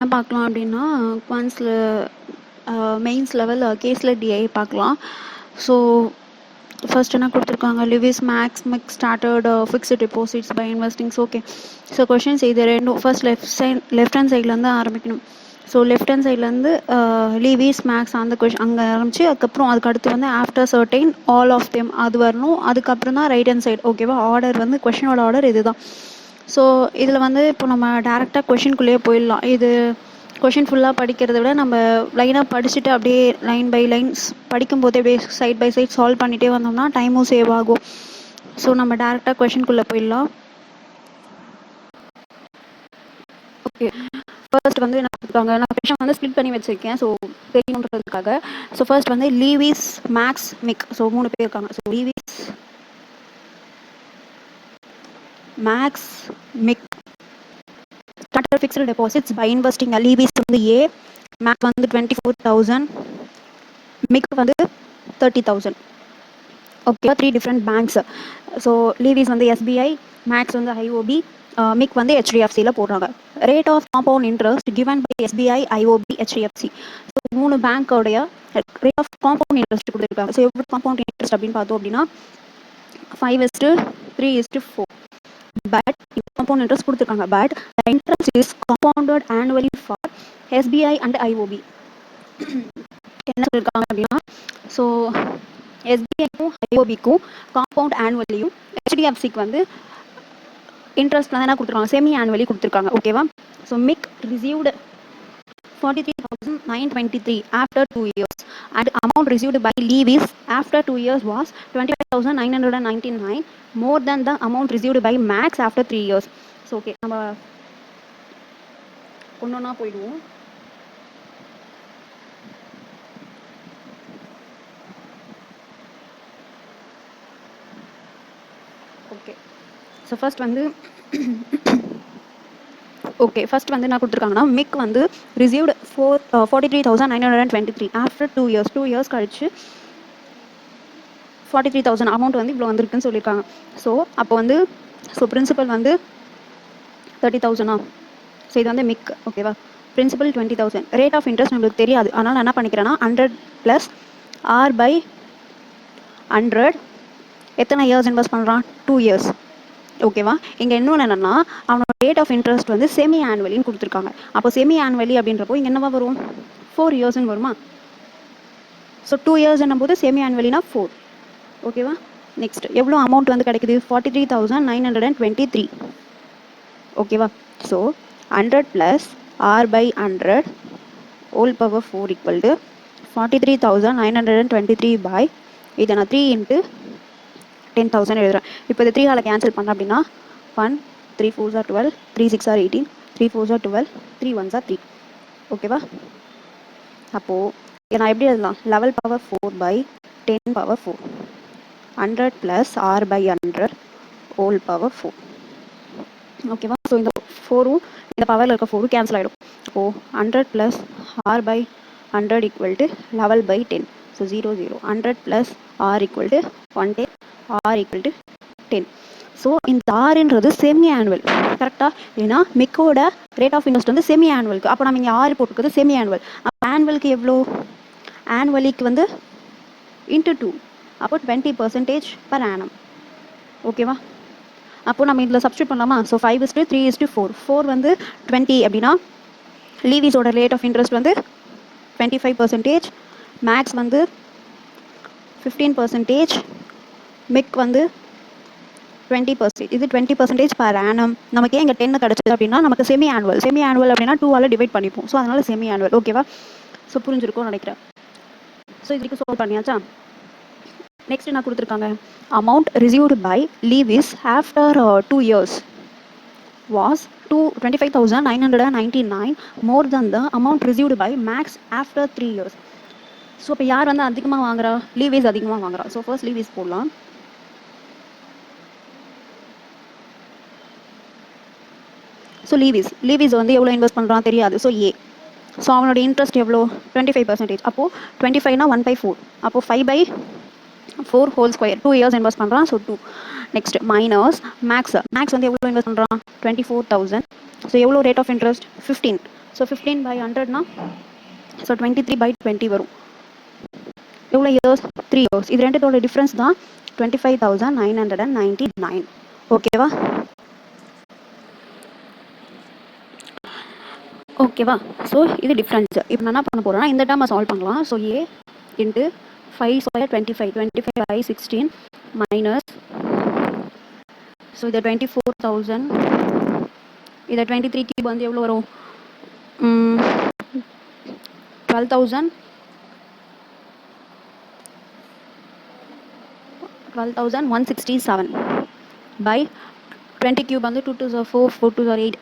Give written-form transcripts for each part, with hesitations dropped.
என்ன பார்க்கலாம் அப்படின்னா குவான்ஸில் மெயின்ஸ் லெவல் கேஸில் டிஐ பார்க்கலாம். ஸோ ஃபர்ஸ்ட் என்ன கொடுத்துருக்காங்க, Levis Max Mick started fixed deposits by investings. Okay, so questions இது ரெண்டும் ஃபர்ஸ்ட் லெஃப்ட் ஹேண்ட் சைட்லேருந்து ஆரம்பிக்கணும். ஸோ லெஃப்ட் ஹேண்ட் சைட்லேருந்து லிவிஸ் மேக்ஸ் அந்த கொஷின் அங்கே ஆரம்பிச்சு அதுக்கப்புறம் அதுக்கு அடுத்து வந்து after certain all of them அது வரணும். அதுக்கப்புறம் தான் ரைட் ஹேண்ட் சைடு. ஓகேவா, ஆர்டர் வந்து கொஷினோட ஆர்டர் இதுதான். ஸோ இதில் வந்து இப்போ நம்ம டேரெக்டாக கொஷின்குள்ளேயே போயிடலாம். இது கொஷின் ஃபுல்லாக படிக்கிறத விட நம்ம லைனாக படிச்சுட்டு அப்படியே லைன் பை லைன்ஸ் படிக்கும்போதே அப்படியே சைட் பை சைட் சால்வ் பண்ணிகிட்டே வந்தோம்னா டைமும் சேவ் ஆகும். ஸோ நம்ம டேரெக்டாக கொஷின்குள்ளே போயிடலாம். ஓகே, ஃபர்ஸ்ட் வந்து என்ன கொடுத்தாங்க, நான் கொஷின் வந்து ஸ்ப்ளிட் பண்ணி வச்சுருக்கேன் ஸோ தெரியணுன்றதுக்காக. ஸோ ஃபர்ஸ்ட் வந்து லீவிஸ் மேக்ஸ் மிக். ஸோ 3 பேர் இருக்காங்க. So Lewis maths MiG started fixed deposits by investing. Levi's வந்து A, Mac வந்து 24,000, மிக் வந்து 30,000. Okay, 3 different banks. So Levis வந்து SBI, மேக்ஸ் வந்து IOB, மிக் வந்து HDFCயில் போடுறாங்க. Rate of compound interest given by SBI, IOB, HDFC. So 3 பேங்க்கோடைய rate of compound interest கொடுத்துருக்காங்க. ஸோ எவ்வளோ காம்பவுண்ட் இன்ட்ரெஸ்ட் அப்படின்னு பார்த்தோம் அப்படின்னா 5:3:4. பட் காம்பவுண்ட் இன்ட்ரெஸ்ட் கொடுத்துருக்காங்க. But the interest is compounded annually for SBI and IOB. என்ன சொல்லியிருக்காங்க அப்படின்னா, ஸோ எஸ்பிஐக்கும் ஐஓபிக்கும் காம்பவுண்ட் ஆனுவலியும் HDFCக்கு வந்து இன்ட்ரெஸ்ட் வந்து என்ன கொடுத்துருக்காங்க, செமி ஆனுவலி கொடுத்துருக்காங்க. ஓகேவா, so MiG received 43,923 after 2 years and amount received by Levi's after 2 years was 25,999 more than the amount received by Max after 3 years. So okay, நம்ம ஒன்னொன்னா போயிடுவோம். ஓகே, ஸோ ஃபர்ஸ்ட் வந்து ஃபர்ஸ்ட் வந்து என்ன கொடுத்துருக்காங்கன்னா, மிக் வந்து ரிசீவ்டு 43,923 ஆஃப்டர் 2 years. 2 years கழிச்சு 43,000 amount வந்து இவ்வளோ வந்திருக்குன்னு சொல்லியிருக்காங்க. ஸோ அப்போ வந்து பிரின்சிபல் வந்து 30,000. ஸோ இது வந்து மிக். ஓகேவா, பிரின்சிபல் 20,000. ரேட் ஆஃப் இன்ட்ரெஸ்ட் நம்மளுக்கு தெரியாது. அதனால் நான் என்ன பண்ணிக்கிறேன்னா 100 + R/100. எத்தனை இயர்ஸ் இன்வெஸ்ட் பண்ணுறான், 2 years. ஓகேவா, இங்கே இன்னொன்று என்னென்னா அவனோட ரேட் ஆஃப் இன்ட்ரெஸ்ட் வந்து செமி ஆனுவலின்னு கொடுத்துருக்காங்க. அப்போ செமி ஆனுவலி அப்படின்றப்போ இங்கே என்னவா வரும், 4 yearsன்னு வருமா. ஸோ 2 years என்னும்போது செமி ஆனுவலினா 4. ஓகேவா, நெக்ஸ்ட் எவ்வளோ அமௌண்ட் வந்து கிடைக்குது, 43,923. ஓகேவா, so 100 + R/100 whole power 4 = 43,923 by இதை நான் 3 × 10,000 எழுதுறேன். இப்போ இது 3 கேன்சல் பண்ண அப்படின்னா 1 3 4 12 3 6 18 3 4 12 3 1 3. ஓகேவா, அப்போது நான் எப்படி எழுதலாம், 11 power 4 by 10 power 4 100 + R/100 whole power 4. ஓகேவா, ஸோ இந்த 4ம் இந்த பவரில் இருக்க 4 கேன்சல் ஆகிடும். அப்போது 100 + R/100 = 11/10. So 0 0. 100 + R = 110. R = 10. So இந்த ஆறுன்றது செமி ஆனுவல். கரெக்டாக, ஏன்னா மிக்கோட ரேட் ஆஃப் இன்ட்ரெஸ்ட் வந்து செமி ஆனுவலுக்கு. அப்போ நம்ம இங்கே 6 போட்டுக்கிறது செமி ஆனுவல். அப்போ ஆனுவலுக்கு எவ்வளோ, ஆனுவலிக்கு வந்து × 2. அப்போ 20% per annum. ஓகேவா, அப்போது நம்ம இதில் சப்ஸ்டியூட் பண்ணலாமா. ஸோ 5:3:4. 4 வந்து 20 அப்படின்னா லீவிஸோட ரேட் ஆஃப் இன்ட்ரெஸ்ட் வந்து 25%, மேக்ஸ் வந்து 15%, மிக் வந்து 20%. இது 20% per annum. நமக்கு இங்கே 10 கிடச்சிது அப்படின்னா நமக்கு செமி ஆனுவல். செமி ஆனுவல் அப்படின்னா 2ஆல் டிவைட் பண்ணிப்போம். ஸோ அதனால் செமி ஆனுவல். ஓகேவா, ஸோ புரிஞ்சிருக்கும்னு நினைக்கிறேன். ஸோ இதுக்கு சால்வ் பண்ணியாச்சா. நெக்ஸ்ட் என்ன கொடுத்துருக்காங்க, amount received by Lewis after 2 years was 25,999 more than the amount received by Max after 3 years. So இப்போ யார் வந்து அதிகமாக வாங்குறா, லீவிஸ் அதிகமாக வாங்குறா. ஸோ ஃபர்ஸ்ட் லீவிஸ் போடலாம். ஸோ லீவிஸ் வந்து எவ்வளோ இன்வெஸ்ட் பண்ணுறான் தெரியாது. ஸோ ஏ. ஸோ அவனோட இன்ட்ரெஸ்ட் எவ்வளோ, 25%. அப்போது 25னா 1/4. அப்போது 5/4 whole square. 2 years இன்வெஸ்ட் பண்ணுறான். ஸோ 2. நெக்ஸ்ட் மைனஸ் மேக்ஸ் வந்து எவ்வளோ இன்வெஸ்ட் பண்ணுறான், 24,000. ஸோ எவ்வளோ ரேட் ஆஃப் இன்ட்ரெஸ்ட், 15. ஸோ 15/100னா ஸோ 23/20 வரும். எவ்வளோ இயர்ஸ்? 3 இயர்ஸ். இது ரெண்டுத்தோட டிஃப்ரென்ஸ் தான் 25,999. ஓகேவா? ஓகேவா? ஸோ இது டிஃப்ரென்ஸ். இப்போ நான் என்ன பண்ண போகிறேன்னா இந்த டேர்மை சால்வ் பண்ணலாம். So A into 5 square 25/16 minus so இதை 24,000 இதை 23 கியூப் வந்து எவ்வளோ வரும்? 12,167 by 20 cube வந்து 2 2 4 4 2 8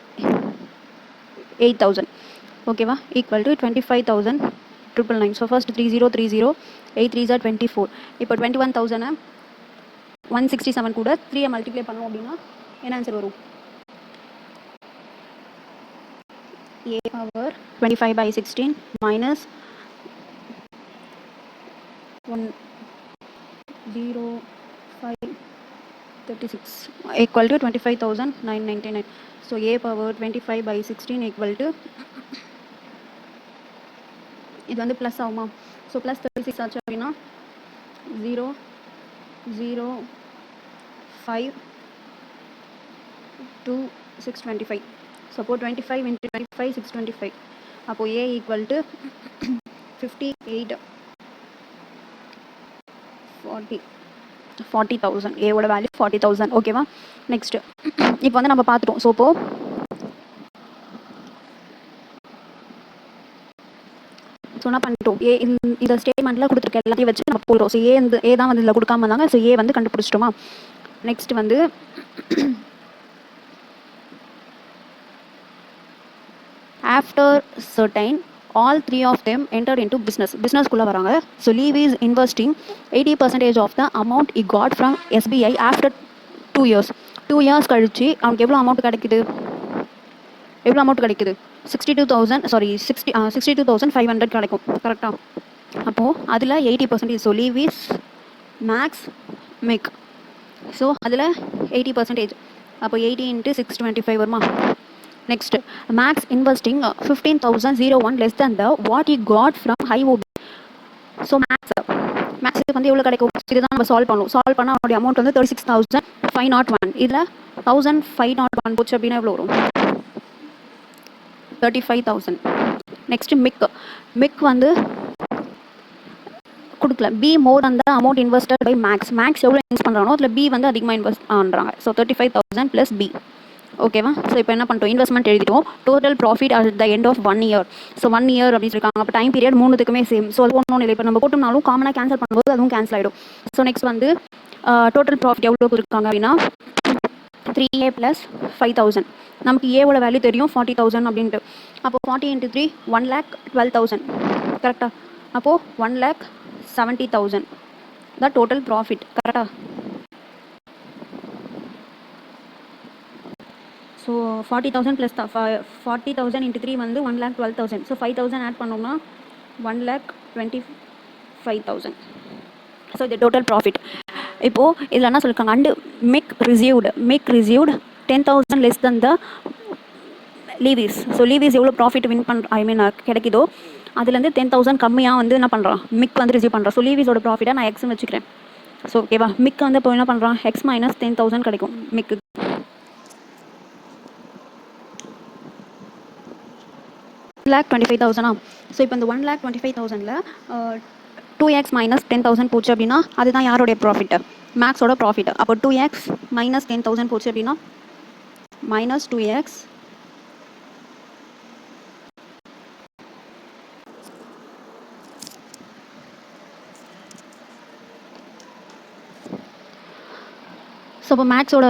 8,000. ஓகேவா? Equal to 25,999. So first 3030 8 3 24. இப்போ 21,167 கூட 3 மல்டிப்ளை பண்ணோம் அப்படின்னா என்ன ஆன்சர் வரும்? A power 25/16 minus 10536 equal to 25,999. So A power 25/16 equal to இது வந்து ப்ளஸ் ஆகுமா? ஸோ ப்ளஸ் 36 ஆச்சு அப்படின்னா 0 0 5 2 625. ஸோ அப்போ 25 into 25 625. அப்போது A equal to 58 40,000. ஏவோட வேல்யூ 40,000. ஓகேவா? நெக்ஸ்ட் இப்போ வந்து நம்ம பார்த்துட்டோம். ஸோ இப்போ என்ன பண்ணிட்டோம்? ஏ இந்த ஸ்டேட்மெண்ட்டில் கொடுத்துருக்க எல்லாத்தையும் வச்சு நம்ம போடுறோம். ஸோ ஏ தான் வந்து இதில் கொடுக்காம இருந்தாங்க. ஸோ ஏ வந்து கண்டுபிடிச்சிட்டோமா? நெக்ஸ்ட் வந்து after certain all three of them entered into business குள்ள வராங்க. So Levi is investing 80% of the amount he got from SBI after 2 years. 2 years கழிச்சு அவனுக்கு எவ்வளோ அமௌண்ட் கிடைக்குது? 62,500 கிடைக்கும். கரெக்டாக? அப்போது அதில் 80%. So Levi is max make. So அதில் 80%. அப்போ 80 into 625 வருமா? Next Max investing 15,001 less than the what he got from IOB. So மேக்ஸுக்கு வந்து எவ்வளோ கிடைக்கும்? இதுதான் நம்ம சால்வ் பண்ணுவோம். சால்வ் பண்ணால் அவனுடைய அமௌண்ட் வந்து 36,501. இதில் 1,501 போச்சு அப்படின்னா எவ்வளோ வரும்? 35,000. நெக்ஸ்ட் மிக் வந்து கொடுக்கல. Be more than the amount invested by Max எவ்வளோ இன்வெஸ்ட் பண்ணுறானோ அதில் பி வந்து அதிகமாக இன்வெஸ்ட் பண்ணுறாங்க. So 35,000 + B. ஓகேவா? ஸோ இப்போ என்ன பண்ணிட்டோம்? இன்வெஸ்ட்மெண்ட் எழுதிட்டோம். Total profit at the end of 1 year. So 1 year அப்படின்னு சொல்லியிருக்காங்க. அப்போ டைம் பீரியட் மூணுத்துக்குமே சேம். ஸோ அது ஒன்றும் இல்லை. இப்போ நம்ம போட்டோம்னாலும் காமனாக கேன்சல் பண்ணும்போது அதுவும் கேன்சல் ஆகிடும். ஸோ நெக்ஸ்ட் வந்து டோட்டல் ப்ராஃபிட் எவ்வளோ கொடுத்துருக்காங்க அப்படின்னா 3A + 5,000. நமக்கு ஏவோட வேல்யூ தெரியும் 40,000 அப்படின்ட்டு. அப்போது 40 × 3 1,12,000. கரெக்டாக? அப்போது 1,70,000 த டோட்டல் ப்ராஃபிட். கரெக்டாக? ஸோ 40,000 + 40,000 × 3 வந்து 1,12,000. ஸோ 5,000 ஆட் பண்ணோம்னா 1,25,000. ஸோ இது டோட்டல் ப்ராஃபிட். இப்போது இதில் என்ன சொல்லியிருக்காங்க? And Mick received 10,000 less than the Lewis. So Lewis எவ்வளோ ப்ராஃபிட் கிடைக்குதோ அதுலேருந்து 10,000 கம்மியாக வந்து என்ன பண்ணுறான்? மிக் வந்து ரிசீவ் பண்ணுறான். ஸோ லீவிஸோட ப்ராஃபிட்டை நான் எக்ஸ்னு வச்சுக்கிறேன். ஸோ ஓகேவா? மிக் வந்து இப்போ என்ன பண்ணுறான்? X - 10,000 கிடைக்கும் மிக்கு. $1,25,000. ஸோ இப்போ இந்த 1,25,000ல் 2x - 10,000 போச்சு அப்படின்னா அதுதான் யாருடைய ப்ராஃபிட்டு? மேக்ஸோட ப்ராஃபிட். அப்போ 2x - 10,000 போச்சு அப்படின்னா -2x ஸோ இப்போ மேக்ஸோட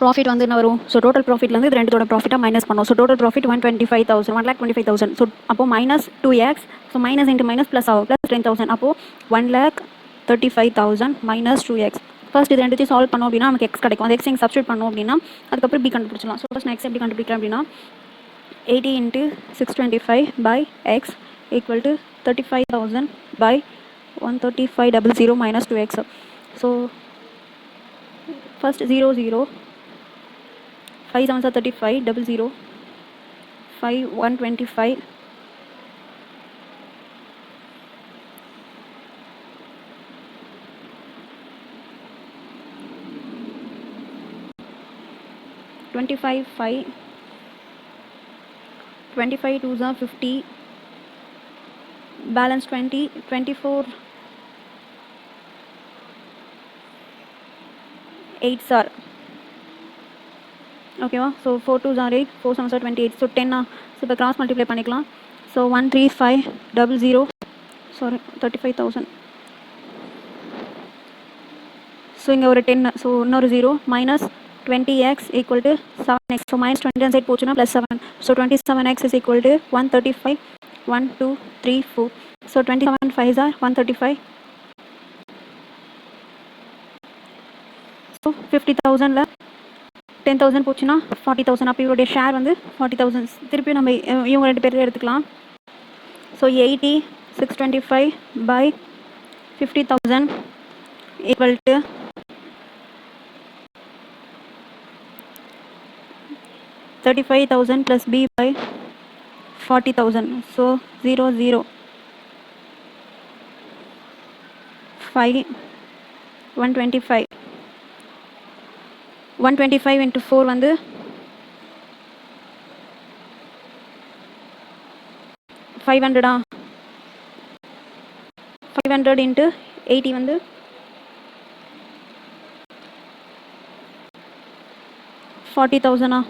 ப்ராஃபிட் வந்து என்ன வரும்? ஸோ டோட்டல் ப்ராஃபிட்லேருந்து இது ரெண்டுத்தோட ப்ராஃபிட்டாக மைனஸ் பண்ணோம். So total profit 1,25,000. ஸோ அப்போ -2x. So minus into minus plus ஆகும். +10,000. அப்போது 1,35,000 - 2x. ஃபர்ஸ்ட் இது ரெண்டுத்தையும் சால்வ் பண்ணோம் அப்படின்னா நமக்கு எக்ஸ் கிடைக்கும். அந்த எக்ஸ் இங்கே சப்ஸ்டியூட் பண்ணோம் அப்படின்னா அதுக்கப்புறம் பி கண்டுபிடிச்சலாம். ஸோ ஃபர்ஸ்ட் நான் எக்ஸ் எப்படி கண்டுபிடிக்கிறேன் அப்படின்னா 80 × 625/x = 35,000/135,000 - 2x. So first 0 0 5 7 35 00 125, 125. 25, 5. 25 2s are 50. Balance 20, 24. 8s are. ஓகேவா? So 4 2s are 8, 4 7s are 28. So 10 so இப்போ கிராஸ் மல்டிப்ளை பண்ணிக்கலாம். So 13500, sorry 35,000. ஸோ இங்கே ஒரு 10, ஸோ இன்னொரு 0 minus 20x equal to 7x. So minus 20 side போச்சுன்னா plus 7. So 27x is equal to 135. 1 2 3 4. So 27 5s are 135. So 50,000ல் 10,000 போச்சுன்னா 40,000. அப்போ இவருடைய ஷேர் வந்து 40,000. திருப்பி நம்ம இவங்க 2 பேர் எடுத்துக்கலாம். So 80 625 by 50,000 equal to 35,000 plus B by 40,000. So 0 0 5 125. 125 into 4 வந்து 500. 500 into 80 வந்து 40,000.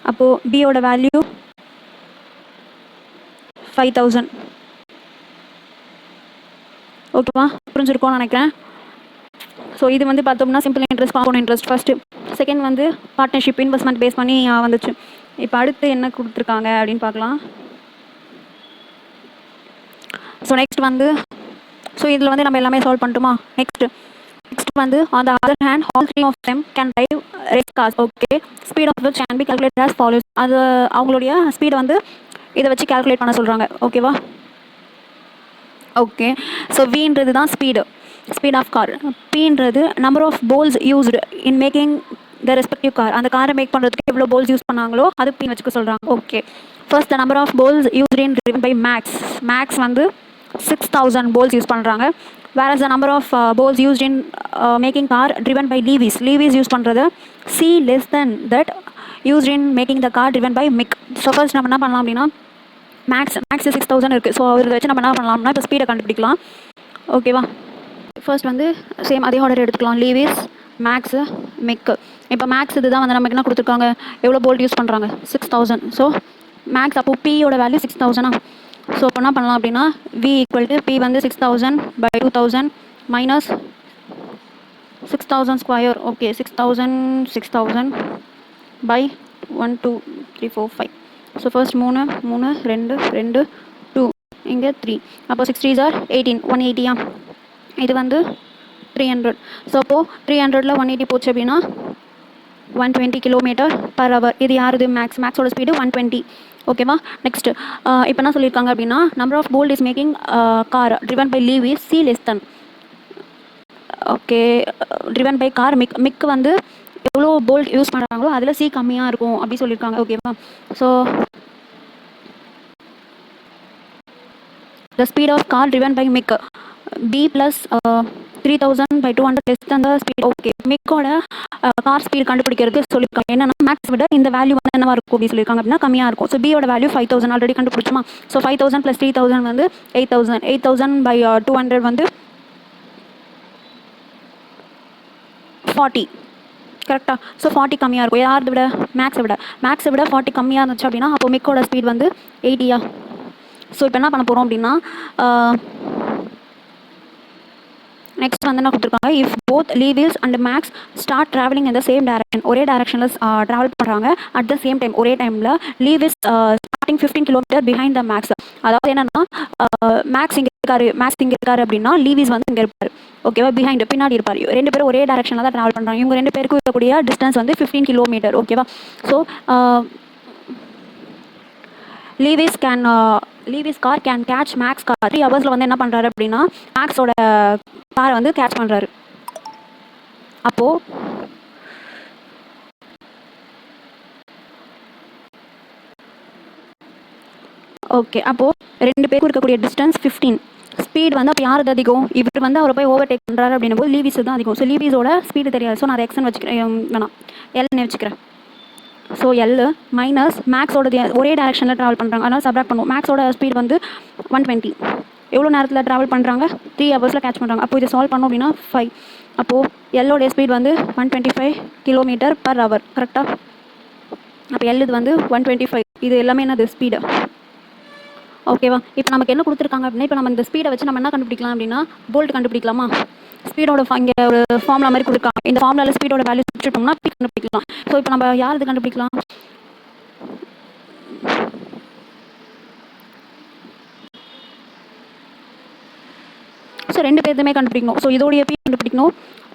அப்போ B ஓட வேல்யூ 5,000. ஓகேவா? புரிஞ்சிருக்கோன்னு நினைக்கிறேன். ஸோ இது வந்து பார்த்தோம்னா simple interest, compound interest first. Second வந்து பார்ட்னர்ஷிப் இன்வெஸ்ட்மெண்ட் பேஸ் பண்ணி வந்துச்சு. இப்போ அடுத்து என்ன கொடுத்துருக்காங்க அப்படின்னு பார்க்கலாம். ஸோ நெக்ஸ்ட் வந்து ஸோ இதில் வந்து நம்ம எல்லாமே சால்வ் பண்ணிட்டோமா? நெக்ஸ்ட் வந்து on the other hand all three of them can drive race cars. Okay, speed of which can be calculate as follows. அது அவங்களுடைய ஸ்பீடை வந்து இதை வச்சு கால்குலேட் பண்ண சொல்கிறாங்க. ஓகேவா? ஓகே, ஸோ வின்றது தான் ஸ்பீட் ஆஃப் கார். பின்றது number of poles used in making the respective car. அந்த காரை மேக் பண்ணுறதுக்கு எவ்வளோ போல்ஸ் யூஸ் பண்ணாங்களோ அது பின் வச்சுக்க சொல்கிறாங்க. Okay, first the number of poles used in driven by Max வந்து 6,000 போல்ஸ் யூஸ் பண்ணுறாங்க. Where the number of bolts used in making car driven by Lewis use பண்ணுறது C less than that used in making the car driven by Mick. So first நம்ம என்ன பண்ணலாம் அப்படின்னா maths 6,000 இருக்குது. So அதை வச்சு நம்ம என்ன பண்ணலாம்னா இப்போ ஸ்பீடை கண்டுபிடிக்கலாம். ஓகேவா? ஃபர்ஸ்ட் வந்து சேம் அதே ஆர்டர் எடுத்துக்கலாம். Lewis, Max, Mick. இப்போ மேக்ஸ் இது தான் வந்து நமக்கு என்ன கொடுத்துருக்காங்க, எவ்வளோ போல்ட் யூஸ் பண்ணுறாங்க 6,000. ஸோ மேக்ஸ் அப்போ பியோட வேல்யூ 6,000. ஸோ இப்போ என்ன பண்ணலாம் அப்படின்னா V ஈக்குவல் டு P வந்து 6,000 by 2,000 minus 6,000 square. Okay, 6,000 by 1 2 3 4 5. So first 3 2 2 2 இங்கே 3. அப்போ 6 3s are 18. 180. இது வந்து 300. ஸோ அப்போது 300ல் 180 போச்சு அப்படின்னா 120 km/h. இது யாருது? மேக்ஸோட ஸ்பீடு 120. ஓகேவா? நெக்ஸ்ட் இப்போ என்ன சொல்லியிருக்காங்க அப்படின்னா number of bolt is making car driven by Lewis C less than. Okay, driven by car Mick வந்து எவ்வளோ போல்ட் யூஸ் பண்ணுறாங்களோ அதில் C கம்மியாக இருக்கும் அப்படி சொல்லியிருக்காங்க. ஓகேவா? So the speed of car driven by Mick B plus 3,000 by 200 less than the speed. Okay, மிக்கோட கார் ஸ்பீட் கண்டுபிடிக்கிறதுக்கு சொல்லியிருக்காங்க. என்னன்னா மேக்ஸ் விட இந்த வேல்யூ வந்து என்னவா இருக்கும் அப்படின்னு சொல்லியிருக்காங்க அப்படின்னா கம்மியாக இருக்கும். ஸோ பியோட வேல்யூ 5,000 ஆல்ரெடி கண்டுபிடிச்சுமா. ஸோ 5,000 plus 3,000 வந்து 8,000 by 200 வந்து 40. கரெக்டாக? ஸோ 40 கம்மியாக இருக்கும். யாரை விட? மேக்ஸை விட 40 கம்மியாக இருந்துச்சு அப்படின்னா அப்போ மிக்கோட ஸ்பீட் வந்து 80. ஸோ இப்போ என்ன பண்ண போகிறோம் அப்படின்னா நெக்ஸ்ட் வந்து என்ன கொடுத்துருக்காங்க, if both Lewis and Max start travelling இந்த சேம் டேரக்ஷன், ஒரே டேரக்ஷனில் ட்ராவல் பண்ணுறாங்க அட் த சேம் டைம், ஒரே டைமில் Lewis starting 15 km behind the Max. அதாவது என்னன்னா மேக்ஸ் இங்கே இருக்காரு அப்படின்னா லீவிஸ் வந்து இங்கே இருப்பார். ஓகேவா? பிஹைண்ட் பின்னாடி இருப்பார். 2 பேரும் ஒரே டேரக்ஷனில் தான் ட்ராவல் பண்ணுறாங்க. இவங்க 2 பேருக்கும் இருக்கக்கூடிய டிஸ்டன்ஸ் வந்து 15 km. ஓகேவா? So Lewis car can catch Max car 3 hours வந்து என்ன பண்ணுறாரு அப்படின்னா மேக்ஸோட காரை வந்து கேட்ச் பண்ணுறாரு. அப்போது ஓகே, அப்போது 2 பேருக்கு இருக்கக்கூடிய டிஸ்டன்ஸ் 15. ஸ்பீட் வந்து அப்போ யார் அதிகம்? இவர் வந்து அவரை போய் ஓவர்டேக் பண்ணுறாரு அப்படின்னும் போது லீவிஸ் தான் அதிகம். ஸோ லீவிஸோட ஸ்பீடு தெரியாது. ஸோ நான் அதை எக்ஸ்ன்னு வச்சுக்கிறேன், வேணாம் எல்னு வச்சுக்கிறேன். ஸோ எல் மைனஸ் மேக்ஸோட ஒரே டேரக்ஷனில் ட்ராவல் பண்ணுறாங்க, அதனால் சப்ராக்ட் பண்ணுவோம். மேக்ஸோட ஸ்பீட் வந்து 120. எவ்வளோ நேரத்தில் ட்ராவல் பண்ணுறாங்க? 3 ஹவர்ஸில் கேட்ச் பண்ணுறாங்க. அப்போ இதை சால்வ் பண்ணோம் அப்படின்னா 5. அப்போது எல்லோடைய ஸ்பீட் வந்து 125 km/h. கரெக்டாக? அப்போ எல் இது வந்து 125. இது எல்லாமே என்னது? ஸ்பீடு. ஓகேவா? இப்போ நமக்கு என்ன கொடுத்துருக்காங்க அப்படின்னா, இப்போ நம்ம இந்த ஸ்பீடை வச்சு நம்ம என்ன கண்டுபிடிக்கலாம் அப்படின்னா, போல்ட் கண்டுபிடிக்கலாமா? ஸ்பீடோட இங்கே ஒரு ஃபார்முலா மாதிரி கொடுத்துருக்காங்க. இந்த ஃபார்முலாவில் ஸ்பீடோட வேல்யூ வச்சுட்டோம்னா பி கண்டுபிடிக்கலாம். ஸோ இப்போ நம்ம யார் இது கண்டுபிடிக்கலாம்? ஸோ 2 பேருமே கண்டுபிடிக்கணும். ஸோ இதோடைய பி கண்டுபிடிக்கணும்,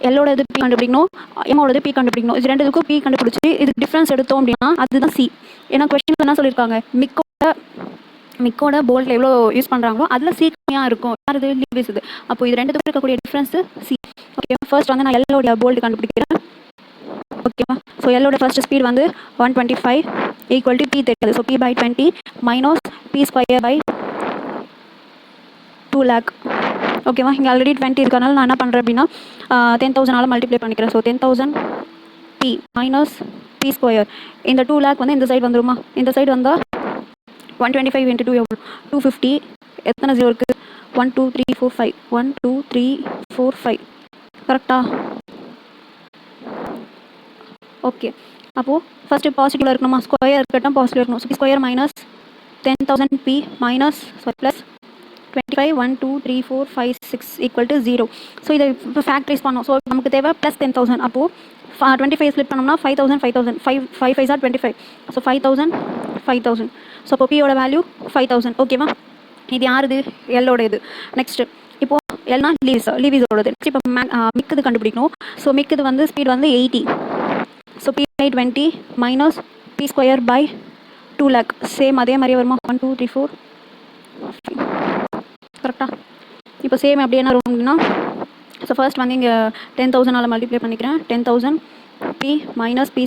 எல்லோட இது பி கண்டுபிடிக்கணும், எம்மோட பி கண்டுபிடிக்கணும். இது ரெண்டுக்கும் பி கண்டுபிடிச்சி இது டிஃப்ரென்ஸ் எடுத்தோம் அப்படின்னா அதுதான் சி. ஏன்னா கொஸ்டின் என்ன சொல்லியிருக்காங்க, மிக்கோட போல்ட்டில் எவ்வளோ யூஸ் பண்ணுறாங்களோ அதில் சி கம்மியாக இருக்கும். யார் இது? லீவிஸ் இது. அப்போ இது ரெண்டுத்துக்கும் இருக்கக்கூடிய டிஃப்ரென்ஸ் சி. ஓகே, ஃபர்ஸ்ட் வந்து நான் எல்லோட போல்ட் கண்டுபிடிக்கிறேன். ஓகேவா? ஸோ எல்லோட ஃபர்ஸ்ட் ஸ்பீட் வந்து 125 ஈக்குவல் டு பி தெரியாது. So P/20 minus P² / 2 lakh. ஓகேவா? இங்கே ஆல்ரெடி 20 இருக்கனால நான் என்ன பண்ணுறேன் அப்படின்னா 10,000 மல்டிப்ளை பண்ணிக்கிறேன். So 10,000 P minus P². இந்த 2 lakh வந்து இந்த சைடு வந்துருமா? இந்த சைடு வந்தால் 125 × 2 எவ்வளோ? 250. எத்தனை ஜீரோ இருக்குது? 1 2 3 4 5. 1 2 3 4 5. கரெக்டா? ஓகே, அப்போது ஃபஸ்ட்டு பாசிட்டிவில் இருக்கணுமா? ஸ்கொயர் இருக்கட்டும், பாசிட்டிவ் இருக்கணும். So square minus 10,000 P minus plus 25 1 2 3 4 5 6 equal to 0. So இதை இப்போ ஃபேக்டரைஸ் பண்ணோம். ஸோ நமக்கு தேவை ப்ளஸ் 10,000. அப்போது 25 ஸ்ப்ளிட் பண்ணோம்னா 5,000 5,000 5 5 are 25. ஸோ 5,000 5,000. ஸோ அப்போ பியோட வேல்யூ 5,000. ஓகேவா? இது யாருது? எல்லோட இது. நெக்ஸ்ட்டு இப்போது எல்னா லீவிஸோடது. இப்போ மிக்குது கண்டுபிடிக்கணும். ஸோ மிக்குது வந்து ஸ்பீட் வந்து 80. So P/20 minus P² / 2 lakh. Same அதே மாதிரியே வருமா? 1 2 3 4 கரெக்டாக? இப்போ சேம் அப்படி என்ன வரும் அப்படின்னா, ஸோ ஃபர்ஸ்ட் வந்து இங்கே 10,000 மல்டிப்ளை பண்ணிக்கிறேன். 10,000 P மைனஸ் P².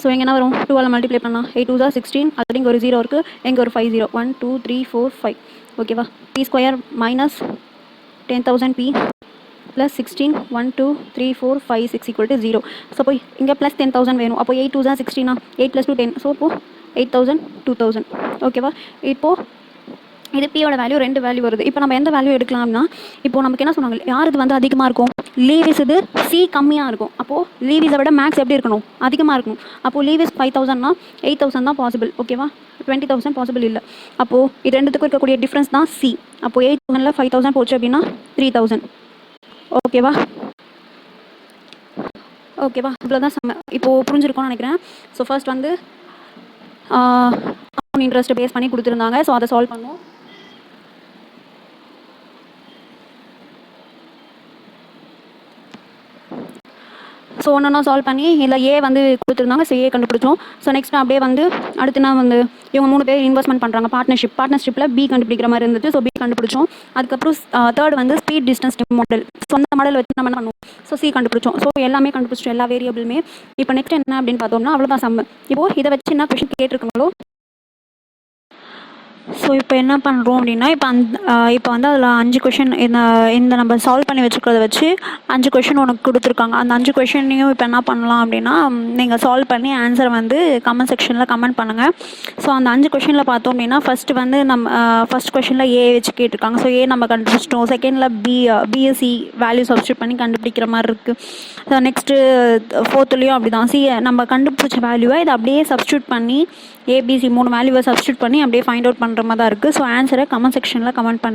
ஸோ இங்கே என்ன வரும்? 2 மல்டிப்ளை பண்ணால் 8 2 16. ஆல்ரெடி இங்கே ஒரு 0 இருக்குது, இங்கே ஒரு 5 0. 1 2 3 4 5. ஓகேவா? P² minus 10,000 P plus 16 1 2 3 4 5 6 equal to 0. So அப்போ இங்கே ப்ளஸ் 10,000 வேணும். அப்போ 8 2 16. 8 + 2 10. ஸோ இப்போது 8,000 2,000. ஓகேவா? இப்போது இது பியோட வேல்யூ 2 வேல்யூ வருது. இப்போ நம்ம எந்த வேல்யூ எடுக்கலாம்னா, இப்போ நமக்கு என்ன சொன்னாங்க, யார் இது வந்து அதிகமாக இருக்கும்? லீவிஸ் இது சி கம்மியாக இருக்கும். அப்போது லீவிஸை விட மேக்ஸ் எப்படி இருக்கணும்? அதிகமாக இருக்கணும். அப்போது லீவிஸ் 5,000னா 8,000 தான் பாசிபிள். ஓகேவா? 20,000 பாசிபிள் இல்லை. அப்போது இது ரெண்டுத்துக்கும் இருக்கக்கூடிய டிஃப்ரென்ஸ் தான் சி. அப்போது 8,000ல் 5,000 போச்சு அப்படின்னா 3,000. ஓகேவா? இவ்வளோ தான் சம. இப்போது புரிஞ்சிருக்கோன்னு நினைக்கிறேன். ஸோ ஃபர்ஸ்ட் வந்து இன்ட்ரெஸ்ட்டை பேஸ் பண்ணி கொடுத்துருந்தாங்க. ஸோ அதை சால்வ் பண்ணுவோம். ஸோ ஒன்றா சால்வ் பண்ணி இல்லை ஏ வந்து கொடுத்துருந்தாங்க. ஸோ ஏ கண்டுபிடிச்சோம். ஸோ நெக்ஸ்ட் அப்படியே வந்து அடுத்துனா வந்து இவங்க 3 பேர் இன்வெஸ்ட்மெண்ட் பண்ணுறாங்க. பார்ட்னர்ஷிப்பில் பி கண்டுபிடிக்கிற மாதிரி இருந்துச்சு. ஸோ பி கண்டுபிடிச்சோம். அதுக்கப்புறம் தேர்ட் வந்து ஸ்பீட் டிஸ்டன்ஸ் மாடல். ஸோ அந்த மாடல் வச்சு நம்ம என்ன பண்ணுவோம்? ஸோ சி கண்டுபிடிச்சோம். ஸோ எல்லாமே கண்டுபிடிச்சோம், எல்லா வேரியபிளுமே. இப்போ நெக்ஸ்ட் என்ன அப்படின்னு பார்த்தோம்னா அவ்வளோதான் சம்மு. இப்போது இதை வச்சு என்ன கொஷின் கேட்டிருக்காங்களோ. ஸோ இப்போ என்ன பண்ணுறோம் அப்படின்னா, இப்போ வந்து அதில் 5 கொஷின் இந்த நம்ம சால்வ் பண்ணி வச்சுக்கிறத வச்சு 5 கொஷின் உனக்கு கொடுத்துருக்காங்க. அந்த 5 கொஷினையும் இப்போ என்ன பண்ணலாம் அப்படின்னா, நீங்கள் சால்வ் பண்ணி ஆன்சரை வந்து கமெண்ட் செக்ஷனில் கமெண்ட் பண்ணுங்கள். ஸோ அந்த 5 கொஷினில் பார்த்தோம் அப்படின்னா, ஃபஸ்ட்டு வந்து ஃபஸ்ட் கொஷினில் ஏ வச்சு கேட்டிருக்காங்க. ஸோ ஏ நம்ம கண்டுபிடிச்சிட்டோம். செகண்டில் பிஎஸ்சி வேல்யூ சப்ஸ்டியூட் பண்ணி கண்டுபிடிக்கிற மாதிரி இருக்குது. ஸோ நெக்ஸ்ட்டு ஃபோர்த்துலேயும் அப்படி தான். நம்ம கண்டுபிடிச்ச வேல்யூவை இதை அப்படியே சப்ஸ்டியூட் பண்ணி ஏபிசி 3 வேல்யூவை சப்ஸ்டியூட் பண்ணி அப்படியே ஃபைண்ட் அவுட் பண்ணுற மாதிரி தான் இருக்குது. ஸோ ஆன்சரை கமெண்ட் செக்ஷனில் கமெண்ட் பண்ணி